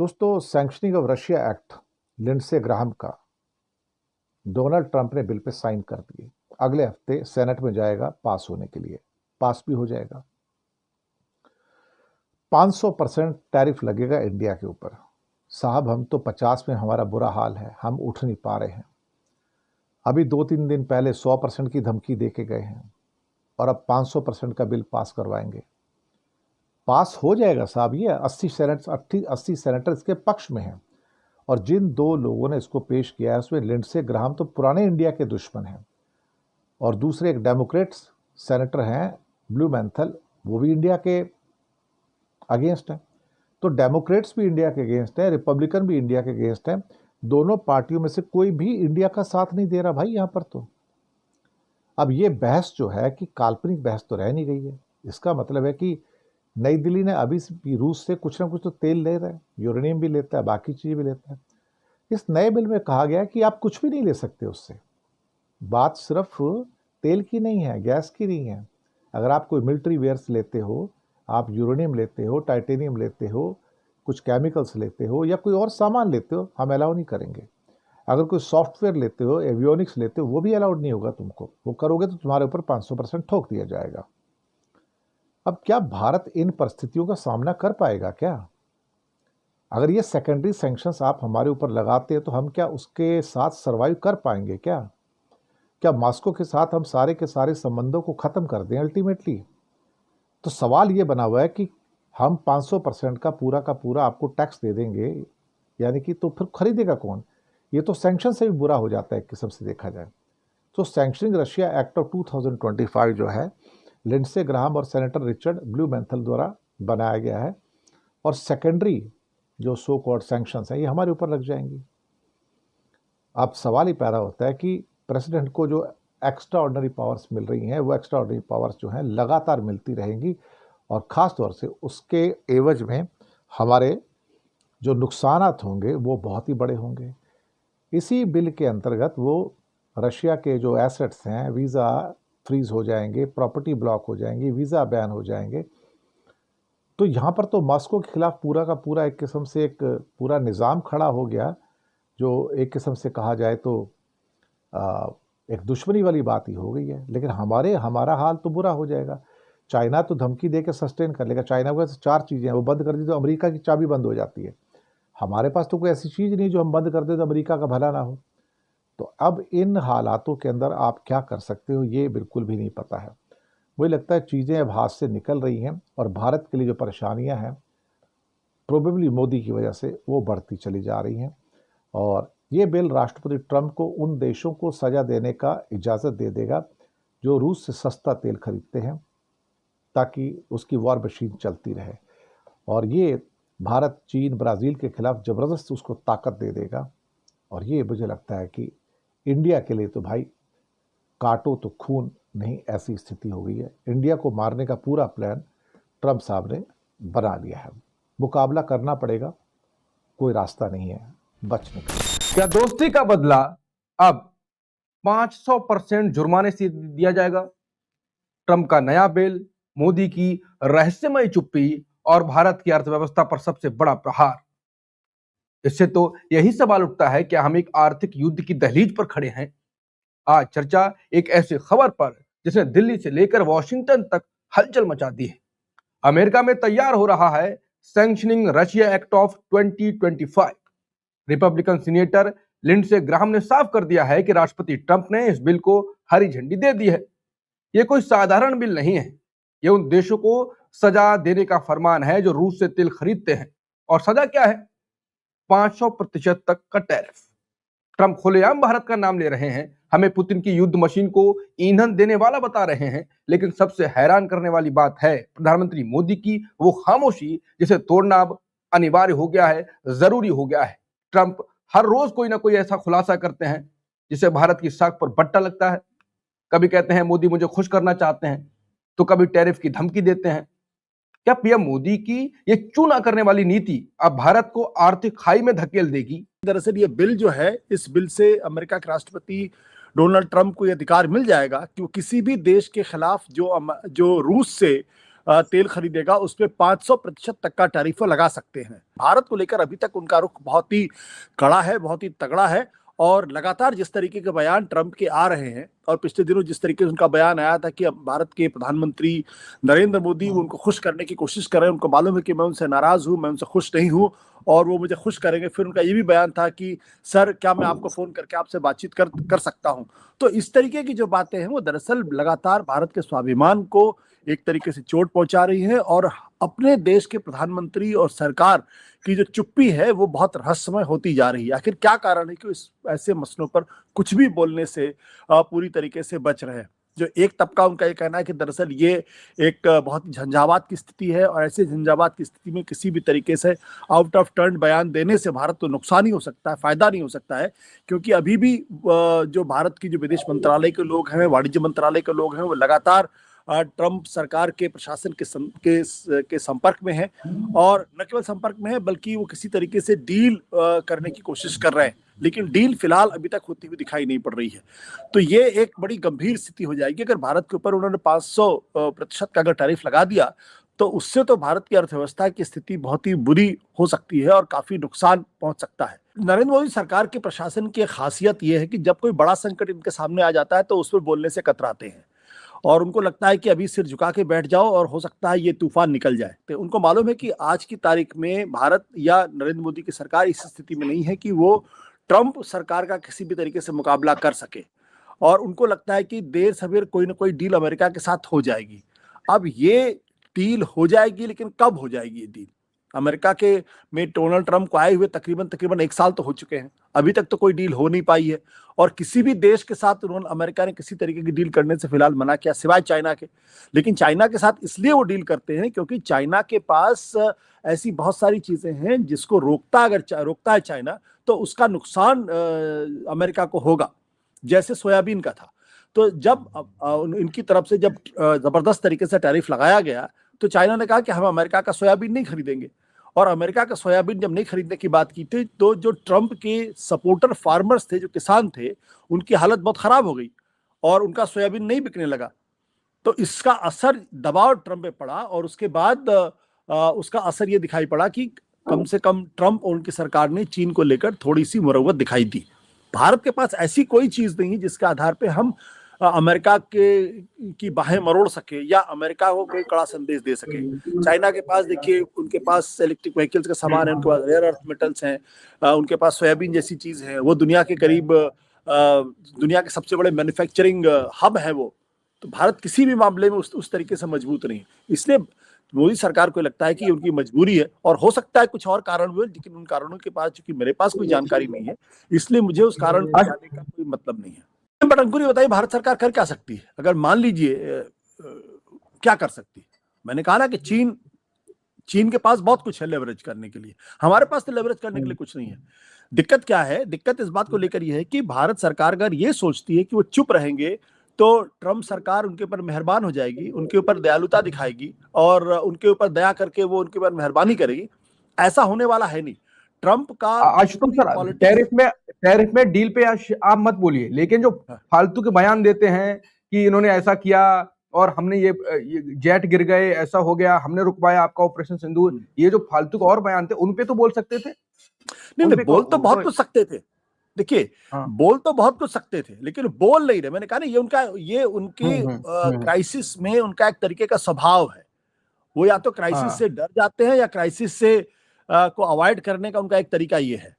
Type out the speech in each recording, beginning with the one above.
दोस्तों, sanctioning of Russia act Lindsey Graham का Donald Trump ने बिल पे साइन कर दिए। अगले हफ्ते सेनेट में जाएगा पास होने के लिए। पास भी हो जाएगा। 500% टैरिफ लगेगा इंडिया के ऊपर। साहब, हम तो 50 में हमारा बुरा हाल है, हम उठ नहीं पा रहे हैं। अभी 2-3 दिन पहले 100% की धमकी दे के गए हैं और अब 500% का बिल पास करवाएंगे। पास हो जाएगा साहब। ये 80 सेनेटर इसके पक्ष में हैं। और जिन दो लोगों ने इसको पेश किया है उसमें लिंडसे ग्राहम तो पुराने इंडिया के दुश्मन हैं, और दूसरे एक डेमोक्रेट्स सेनेटर हैं ब्लूमेंथल, वो भी इंडिया के अगेंस्ट हैं। तो डेमोक्रेट्स भी इंडिया के अगेंस्ट है, रिपब्लिकन भी इंडिया के अगेंस्ट हैं। दोनों पार्टियों में से कोई भी इंडिया का साथ नहीं दे रहा भाई यहाँ पर। तो अब ये बहस जो है कि काल्पनिक बहस तो रह नहीं गई है। इसका मतलब है कि नई दिल्ली ने अभी भी रूस से कुछ ना कुछ तो तेल ले रहा है, यूरेनियम भी लेता है, बाकी चीज़ें भी लेता है। इस नए बिल में कहा गया कि आप कुछ भी नहीं ले सकते उससे। बात सिर्फ तेल की नहीं है, गैस की नहीं है। अगर आप कोई मिलिट्री वेयर्स लेते हो, आप यूरेनियम लेते हो, टाइटेनियम लेते हो, कुछ केमिकल्स लेते हो या कोई और सामान लेते हो, हम अलाउ नहीं करेंगे। अगर कोई सॉफ्टवेयर लेते हो, एवियोनिक्स लेते हो, वो भी अलाउड नहीं होगा तुमको। वो करोगे तो तुम्हारे ऊपर 500% ठोक दिया जाएगा। अब क्या भारत इन परिस्थितियों का सामना कर पाएगा क्या? अगर ये सेकेंडरी सैंक्शंस आप हमारे ऊपर लगाते हैं तो हम क्या उसके साथ सरवाइव कर पाएंगे क्या? क्या मॉस्को के साथ हम सारे के सारे संबंधों को ख़त्म कर दें अल्टीमेटली? तो सवाल ये बना हुआ है कि हम 500% का पूरा आपको टैक्स दे देंगे, यानी कि तो फिर खरीदेगा कौन? ये तो सैंक्शन से भी बुरा हो जाता है एक किस्म से देखा जाए तो। सैंक्शनिंग रशिया एक्ट ऑफ 2025 जो है लिंडसे ग्राहम और सेनेटर रिचर्ड ब्लूमेंथल द्वारा बनाया गया है, और सेकेंडरी जो सो कॉल्ड सैंक्शंस हैं ये हमारे ऊपर लग जाएंगी। अब सवाल ही पैदा होता है कि प्रेसिडेंट को जो एक्स्ट्रा ऑर्डिनरी पावर्स मिल रही हैं वो एक्स्ट्रा ऑर्डिनरी पावर्स जो हैं लगातार मिलती रहेंगी, और ख़ास तौर से उसके एवज में हमारे जो नुकसानात होंगे वो बहुत ही बड़े होंगे। इसी बिल के अंतर्गत वो रशिया के जो एसेट्स हैं वीज़ा फ्रीज हो जाएंगे, प्रॉपर्टी ब्लॉक हो जाएंगी, वीज़ा बैन हो जाएंगे। तो यहाँ पर तो मॉस्को के खिलाफ पूरा का पूरा एक किस्म से एक पूरा निज़ाम खड़ा हो गया, जो एक किस्म से कहा जाए तो एक दुश्मनी वाली बात ही हो गई है। लेकिन हमारा हाल तो बुरा हो जाएगा। चाइना तो धमकी दे के सस्टेन कर लेगा। चाइना के पास 4 चीज़ें हैं, वो बंद कर दी तो अमेरिका की चाबी बंद हो जाती है। हमारे पास तो कोई ऐसी चीज़ नहीं जो हम बंद कर दें तो अमेरिका का भला ना हो। तो अब इन हालातों के अंदर आप क्या कर सकते हो ये बिल्कुल भी नहीं पता है। मुझे लगता है चीज़ें अब हाथ से निकल रही हैं, और भारत के लिए जो परेशानियां हैं प्रोबेबली मोदी की वजह से वो बढ़ती चली जा रही हैं। और ये बिल राष्ट्रपति ट्रंप को उन देशों को सजा देने का इजाज़त दे देगा जो रूस से सस्ता तेल खरीदते हैं, ताकि उसकी वॉर मशीन चलती रहे। और ये भारत, चीन, ब्राज़ील के खिलाफ ज़बरदस्त उसको ताकत दे देगा। और ये मुझे लगता है कि इंडिया के लिए तो भाई काटो तो खून नहीं, ऐसी स्थिति हो गई है। इंडिया को मारने का पूरा प्लान ट्रंप साहब ने बना लिया है। मुकाबला करना पड़ेगा, कोई रास्ता नहीं है बचने का। क्या दोस्ती का बदला अब 500% जुर्माने से दिया जाएगा? ट्रंप का नया बिल, मोदी की रहस्यमय चुप्पी और भारत की अर्थव्यवस्था पर सबसे बड़ा प्रहार। इससे तो यही सवाल उठता है कि हम एक आर्थिक युद्ध की दहलीज पर खड़े हैं। आज चर्चा एक ऐसी खबर पर जिसने दिल्ली से लेकर वॉशिंगटन तक हलचल मचा दी है। अमेरिका में तैयार हो रहा है sanctioning Russia act of 2025। Republican senator Lindsey Graham ने साफ कर दिया है कि राष्ट्रपति ट्रंप ने इस बिल को हरी झंडी दे दी है। यह कोई साधारण बिल नहीं है। यह उन देशों को सजा देने का फरमान है जो रूस से तेल खरीदते हैं। और सजा क्या है? 500% तक का टैरिफ। ट्रंप खुलेआम भारत का नाम ले रहे हैं, हमें पुतिन की युद्ध मशीन को ईंधन देने वाला बता रहे हैं। लेकिन सबसे हैरान करने वाली बात है प्रधानमंत्री मोदी की वो खामोशी, जिसे तोड़ना अब अनिवार्य हो गया है, जरूरी हो गया है। ट्रंप हर रोज कोई ना कोई ऐसा खुलासा करते हैं जिसे भारत की साख पर बट्टा लगता है। कभी कहते हैं मोदी मुझे खुश करना चाहते हैं, तो कभी टैरिफ की धमकी देते हैं। क्या पीएम मोदी की ये चूना करने वाली नीति अब भारत को आर्थिक खाई में धकेल देगी? दरअसल ये बिल जो है, इस बिल से अमेरिका के राष्ट्रपति डोनाल्ड ट्रंप को ये अधिकार मिल जाएगा कि वो किसी भी देश के खिलाफ जो रूस से तेल खरीदेगा उस पर 500% तक का टैरिफ लगा सकते हैं। भारत को लेकर अभी तक उनका रुख बहुत ही कड़ा है, बहुत ही तगड़ा है, और लगातार जिस तरीके के बयान ट्रंप के आ रहे हैं और पिछले दिनों जिस तरीके से उनका बयान आया था कि अब भारत के प्रधानमंत्री नरेंद्र मोदी उनको खुश करने की कोशिश कर रहे हैं, उनको मालूम है कि मैं उनसे नाराज हूं, मैं उनसे खुश नहीं हूं और वो मुझे खुश करेंगे। फिर उनका ये भी बयान था कि सर क्या मैं आपको फोन करके आपसे बातचीत कर सकता हूं। तो इस तरीके की जो बातें हैं वो दरअसल लगातार भारत के स्वाभिमान को एक तरीके से चोट पहुंचा रही है, और अपने देश के प्रधानमंत्री और सरकार की जो चुप्पी है वो बहुत रहस्यमय होती जा रही है। आखिर क्या कारण है कि इस ऐसे मसलों पर कुछ भी बोलने से पूरी तरीके से बच रहे हैं। जो एक तबका उनका ये कहना है कि दरअसल ये एक बहुत झंझावात की स्थिति है, और ऐसे झंझावात की स्थिति में किसी भी तरीके से आउट ऑफ टर्न बयान देने से भारत को नुकसान ही हो सकता है, फायदा नहीं हो सकता है। क्योंकि अभी भी जो भारत की जो विदेश मंत्रालय के लोग हैं, वाणिज्य मंत्रालय के लोग हैं, वो लगातार ट्रंप सरकार के प्रशासन के संपर्क में है, और न केवल संपर्क में है बल्कि वो किसी तरीके से डील करने की कोशिश कर रहे हैं, लेकिन डील फिलहाल अभी तक होती हुई दिखाई नहीं पड़ रही है। तो ये एक बड़ी गंभीर स्थिति हो जाएगी अगर भारत के ऊपर उन्होंने 500% का अगर टैरिफ लगा दिया, तो उससे तो भारत की अर्थव्यवस्था की स्थिति बहुत ही बुरी हो सकती है और काफी नुकसान पहुंच सकता है। नरेंद्र मोदी सरकार के प्रशासन की खासियत यह है कि जब कोई बड़ा संकट इनके सामने आ जाता है तो उस पर बोलने से कतराते हैं, और उनको लगता है कि अभी सिर झुका के बैठ जाओ और हो सकता है ये तूफान निकल जाए। तो उनको मालूम है कि आज की तारीख में भारत या नरेंद्र मोदी की सरकार इस स्थिति में नहीं है कि वो ट्रंप सरकार का किसी भी तरीके से मुकाबला कर सके, और उनको लगता है कि देर सवेर कोई ना कोई डील अमेरिका के साथ हो जाएगी। अब ये डील हो जाएगी, लेकिन कब हो जाएगी ये डील? अमेरिका के में डोनाल्ड ट्रंप को आए हुए तकरीबन 1 साल तो हो चुके हैं, अभी तक तो कोई डील हो नहीं पाई है, और किसी भी देश के साथ उन्होंने अमेरिका ने किसी तरीके की डील करने से फिलहाल मना किया सिवाय चाइना के। लेकिन चाइना के साथ इसलिए वो डील करते हैं क्योंकि चाइना के पास ऐसी बहुत सारी चीजें हैं जिसको रोकता है चाइना, तो उसका नुकसान अमेरिका को होगा, जैसे सोयाबीन का था। तो जब इनकी तरफ से जब जबरदस्त तरीके से टैरिफ लगाया गया, तो चाइना ने कहा कि हम अमेरिका का सोयाबीन नहीं खरीदेंगे, और अमेरिका का सोयाबीन जब नहीं खरीदने की बात की थी तो जो ट्रंप के सपोर्टर फार्मर्स थे, जो किसान थे, उनकी हालत बहुत खराब हो गई और उनका सोयाबीन नहीं बिकने लगा। तो इसका असर दबाव ट्रंप पे पड़ा, और उसके बाद उसका असर ये दिखाई पड़ा कि कम से कम ट्रंप और उनकी सरकार ने चीन को लेकर थोड़ी सी मुरव्वत दिखाई दी। भारत के पास ऐसी कोई चीज नहीं है जिसके आधार पे हम अमेरिका की बाहें मरोड़ सके या अमेरिका को कोई कड़ा संदेश दे सके। चाइना के पास देखिए, उनके पास इलेक्ट्रिक व्हीकल्स का सामान है, उनके पास रेयर अर्थ मेटल्स हैं, उनके पास सोयाबीन जैसी चीज है, वो दुनिया के करीब दुनिया के सबसे बड़े मैन्युफैक्चरिंग हब है वो। तो भारत किसी भी मामले में उस तरीके से मजबूत नहीं, इसलिए मोदी सरकार को लगता है कि उनकी मजबूरी है, और हो सकता है कुछ और कारण हुए, लेकिन उन कारणों के पास चूंकि मेरे पास कोई जानकारी नहीं है, इसलिए मुझे उस कारण को जानने का कोई मतलब नहीं है। बट अंकुर, बताइए भारत सरकार कर क्या सकती है? अगर मान लीजिए क्या कर सकती है? मैंने कहा ना कि चीन के पास बहुत कुछ है लेवरेज करने के लिए, हमारे पास तो लेवरेज करने के लिए कुछ नहीं है। दिक्कत क्या है? दिक्कत इस बात को लेकर यह है कि भारत सरकार अगर ये सोचती है कि वो चुप रहेंगे तो ट्रंप सरकार उनके ऊपर मेहरबान हो जाएगी, उनके ऊपर दयालुता दिखाएगी और उनके ऊपर दया करके वो उनके ऊपर मेहरबानी करेगी, ऐसा होने वाला है नहीं। ट्रंप का आशुतोष सर, टैरिफ में डील पे आप मत बोलिए, लेकिन जो फालतू के बयान देते हैं कि इन्होंने ऐसा किया और हमने ये जेट गिर गए, ऐसा हो गया, हमने रुकवाया आपका ऑपरेशन सिंदूर, ये जो फालतू के और बयान थे उन पे तो बोल सकते थे। नहीं, बोल तो बहुत कुछ सकते थे। देखिए, बोल तो बहुत कुछ सकते थे, लेकिन बोल नहीं रहे। मैंने कहा ना, ये उनके क्राइसिस में उनका एक तरीके का स्वभाव है। वो या तो क्राइसिस से डर जाते हैं या क्राइसिस से को अवॉइड करने का उनका एक तरीका ये है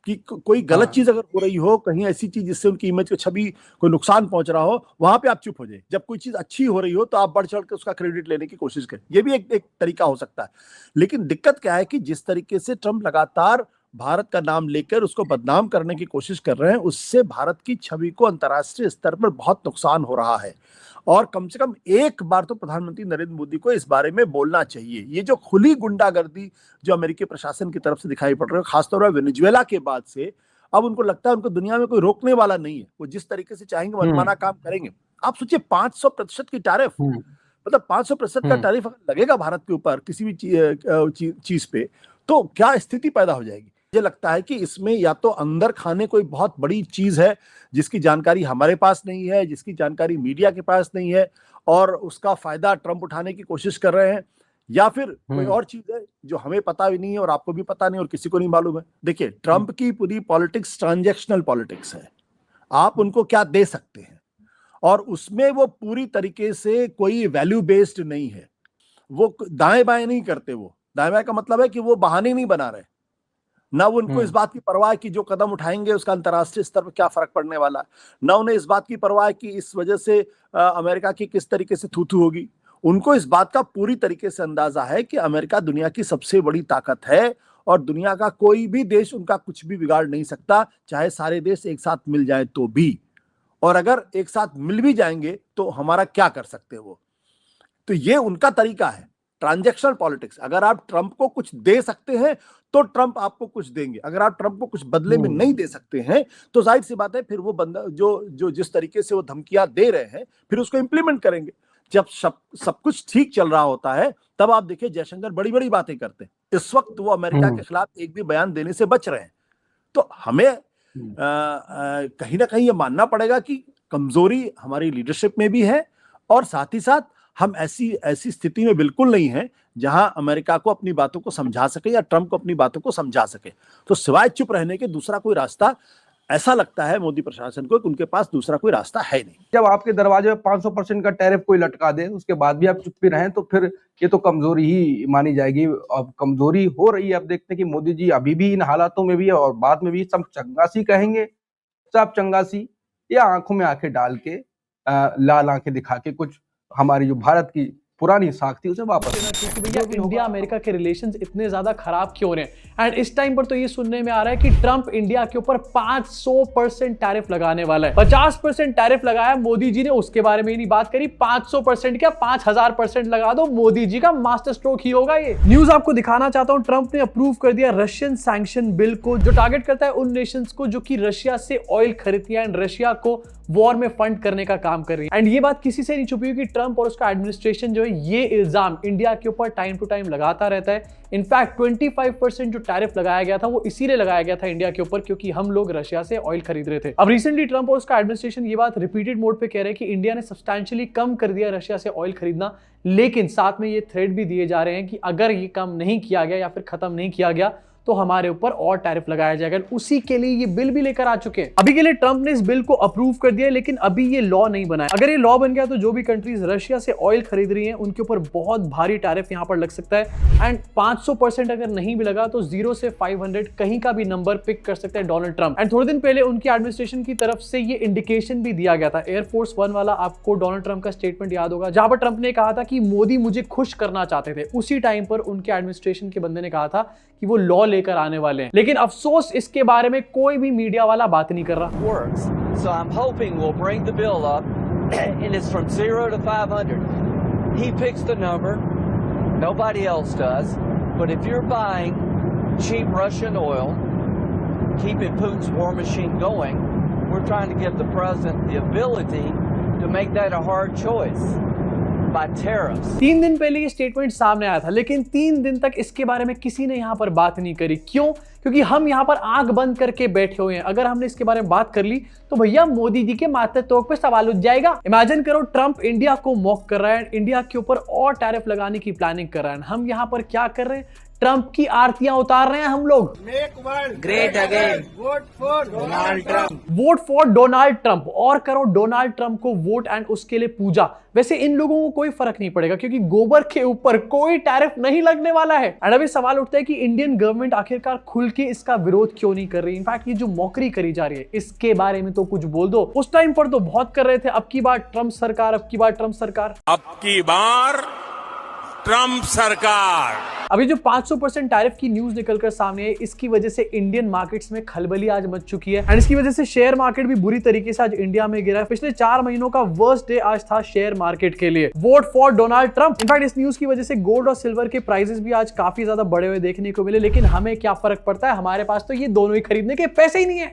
कि कोई गलत चीज अगर हो रही हो, कहीं ऐसी चीज जिससे उनकी इमेज को, छवि को नुकसान पहुंच रहा हो, वहां पे आप चुप हो जाए। जब कोई चीज अच्छी हो रही हो तो आप बढ़ चढ़ के उसका क्रेडिट लेने की कोशिश करें। ये भी एक तरीका हो सकता है। लेकिन दिक्कत क्या है कि जिस तरीके से ट्रंप लगातार भारत का नाम लेकर उसको बदनाम करने की कोशिश कर रहे हैं, उससे भारत की छवि को अंतर्राष्ट्रीय स्तर पर बहुत नुकसान हो रहा है। और कम से कम एक बार तो प्रधानमंत्री नरेंद्र मोदी को इस बारे में बोलना चाहिए। ये जो खुली गुंडागर्दी जो अमेरिकी प्रशासन की तरफ से दिखाई पड़ रही है, खासतौर पर वेनेजुएला के बाद से, अब उनको लगता है उनको दुनिया में कोई रोकने वाला नहीं है। वो जिस तरीके से चाहेंगे मनमाना काम करेंगे। आप सोचिए 500% की टैरिफ, मतलब 500% का टैरिफ लगेगा भारत के ऊपर किसी भी चीज पे, तो क्या स्थिति पैदा हो जाएगी। मुझे लगता है कि इसमें या तो अंदर खाने कोई बहुत बड़ी चीज है जिसकी जानकारी हमारे पास नहीं है, जिसकी जानकारी मीडिया के पास नहीं है, और उसका फायदा ट्रंप उठाने की कोशिश कर रहे हैं, या फिर कोई और चीज है जो हमें पता भी नहीं है और आपको भी पता नहीं और किसी को नहीं मालूम है। देखिए, ट्रंप की पूरी पॉलिटिक्स ट्रांजैक्शनल पॉलिटिक्स है। आप उनको क्या दे सकते हैं, और उसमें वो पूरी तरीके से कोई वैल्यू बेस्ड नहीं है। वो दाएं बाएं नहीं करते। वो दाएं बाएं का मतलब है कि वो बहाने नहीं बना रहे, ना उनको इस बात की परवाह है कि जो कदम उठाएंगे उसका अंतर्राष्ट्रीय स्तर पर क्या फर्क पड़ने वाला है, ना उन्हें इस बात की परवाह है कि इस वजह से अमेरिका की किस तरीके से थू थू होगी। उनको इस बात का पूरी तरीके से अंदाजा है कि अमेरिका दुनिया की सबसे बड़ी ताकत है और दुनिया का कोई भी देश उनका कुछ भी बिगाड़ नहीं सकता, चाहे सारे देश एक साथ मिल जाए तो भी। और अगर एक साथ मिल भी जाएंगे तो हमारा क्या कर सकते हैं वो। तो ये उनका तरीका है, ट्रांजैक्शनल पॉलिटिक्स। अगर आप ट्रंप को कुछ दे सकते हैं तो ट्रंप आपको कुछ देंगे, अगर आप ट्रंप को कुछ बदले में नहीं दे सकते हैं तो जाहिर सी बात है फिर वो बंदा जो जिस तरीके से वो धमकियां दे रहे हैं फिर उसको इंप्लीमेंट करेंगे। जब सब कुछ ठीक चल रहा होता है तब आप देखिए जयशंकर बड़ी बड़ी बातें करते हैं। इस वक्त वो अमेरिका के खिलाफ एक भी बयान देने से बच रहे हैं। तो हमें कहीं ना कहीं ये मानना पड़ेगा कि कमजोरी हमारी लीडरशिप में भी है, और साथ ही साथ हम ऐसी स्थिति में बिल्कुल नहीं है जहां अमेरिका को अपनी बातों को समझा सके या ट्रंप को अपनी बातों को समझा सके। तो सिवाय चुप रहने के दूसरा कोई रास्ता, ऐसा लगता है मोदी प्रशासन को कि उनके पास दूसरा कोई रास्ता है नहीं। जब आपके दरवाजे में 500% का टैरिफ कोई लटका दे, उसके बाद भी आप चुप भी रहें, तो फिर ये तो कमजोरी ही मानी जाएगी। अब कमजोरी हो रही है। अब देखते हैं कि मोदी जी अभी भी इन हालातों में भी है और बाद में भी सब चंगासी कहेंगे, सब चंगासी, या आंखों में आंखें डाल के लाल आंखें दिखा के कुछ हमारी जो भारत की पुरानी साख थी उसे वापस कि भैया इंडिया अमेरिका के रिलेशंस इतने ज्यादा खराब क्यों हो रहे हैं। एंड इस टाइम पर तो ये सुनने में आ रहा है कि ट्रंप इंडिया के ऊपर 500% टैरिफ लगाने वाला है। 50% टैरिफ लगाया मोदी जी ने, उसके बारे में ही नहीं बात करी। 500% क्या 5000% लगा दो, मोदी जी का मास्टर स्ट्रोक ही होगा ये। न्यूज आपको दिखाना चाहता हूं, ट्रंप ने अप्रूव कर दिया रशियन सैंक्शन बिल को, जो टारगेट करता है उन नेशंस को जो कि रशिया से ऑयल खरीदती है एंड रशिया को वॉर में फंड करने का काम कर रही है। एंड ये बात किसी से नहीं छुपी हुई कि ट्रंप और उसका एडमिनिस्ट्रेशन जो है ये इल्जाम इंडिया के ऊपर टाइम टू टाइम लगाता रहता है। इनफैक्ट 25% जो टैरिफ लगाया गया था वो इसीलिए लगाया गया था इंडिया के ऊपर क्योंकि हम लोग रशिया से ऑयल खरीद रहे थे। अब रिसेंटली ट्रंप और उसका एडमिनिस्ट्रेशन ये बात रिपीटेड मोड पे कह रहे हैं कि इंडिया ने सब्सटैंशियली कम कर दिया रशिया से ऑयल खरीदना, लेकिन साथ में ये थ्रेट भी दिए जा रहे हैं कि अगर ये कम नहीं किया गया या फिर खत्म नहीं किया गया तो हमारे ऊपर और टैरिफ लगाया जाएगा। उसी के लिए ये बिल भी लेकर आ चुके हैं। अभी के लिए ट्रंप ने इस बिल को अप्रूव कर दिया, लेकिन अभी ये लॉ नहीं बना है। अगर ये लॉ बन गया तो जो भी कंट्रीज रशिया से ऑयल खरीद रही हैं उनके ऊपर बहुत भारी टैरिफ यहां पर लग सकता है। एंड 500% अगर नहीं भी लगा तो 0 से 500 कहीं का भी नंबर पिक कर सकते हैं डोनाल्ड ट्रंप। एंड थोड़े दिन पहले उनकी एडमिनिस्ट्रेशन की तरफ से ये इंडिकेशन भी दिया गया था। एयरफोर्स 1 वाला आपको डोनाल्ड ट्रंप का स्टेटमेंट याद होगा, जहां पर ट्रंप ने कहा था कि मोदी मुझे खुश करना चाहते थे। उसी टाइम पर उनके एडमिनिस्ट्रेशन के बंदे ने कहा था कि वो लॉ लेकर आने वाले हैं, लेकिन अफसोस इसके बारे में कोई भी मीडिया वाला बात नहीं कर रहा। So I'm hoping we'll bring the bill up and it's from 0 to 500. He picks the number, nobody else does. But if you're buying cheap Russian oil, keeping Putin's war machine going, we're trying to give the president the ability to make that a hard choice. 3 दिन पहले ये statement सामने आया था, लेकिन 3 दिन तक इसके बारे में किसी ने यहां पर बात नहीं करी। क्यों? क्योंकि हम यहां पर आंख बंद करके बैठे हुए हैं। अगर हमने इसके बारे में बात कर ली तो भैया मोदी जी के माथे तोक पे सवाल उठ जाएगा। इमेजिन करो ट्रंप इंडिया को मॉक कर रहा है, इंडिया के ऊपर और टैरिफ लगाने की प्लानिंग कर रहा है। हम यहां पर क्या कर रहे हैं? ट्रंप की आरतियां उतार रहे हैं हम लोग। Make world great again. Vote for Donald Trump. Vote for Donald Trump, और करो डोनाल्ड ट्रंप को वोट एंड उसके लिए पूजा। वैसे इन लोगों को कोई फर्क नहीं पड़ेगा क्योंकि गोबर के ऊपर कोई टैरिफ नहीं लगने वाला है। एंड अभी सवाल उठता है कि इंडियन गवर्नमेंट आखिरकार खुल के इसका विरोध क्यों नहीं कर रही। इनफैक्ट ये जो मौकरी करी जा रही है इसके बारे में तो कुछ बोल दो। उस टाइम पर तो बहुत कर रहे थे, अब की बार ट्रंप सरकार, अब की बार ट्रंप सरकार, अब की बार ट्रंप सरकार। अभी जो 500% टैरिफ की न्यूज निकलकर सामने है, इसकी वजह से इंडियन मार्केट्स में खलबली आज मच चुकी है। एंड इसकी वजह से शेयर मार्केट भी बुरी तरीके से आज इंडिया में गिरा है। पिछले 4 महीनों का वर्स्ट डे आज था शेयर मार्केट के लिए। Vote for Donald Trump. In fact इस न्यूज की वजह से गोल्ड और सिल्वर के प्राइसेस भी आज काफी ज्यादा बढ़े हुए देखने को मिले, लेकिन हमें क्या फर्क पड़ता है, हमारे पास तो ये दोनों ही खरीदने के पैसे ही नहीं है।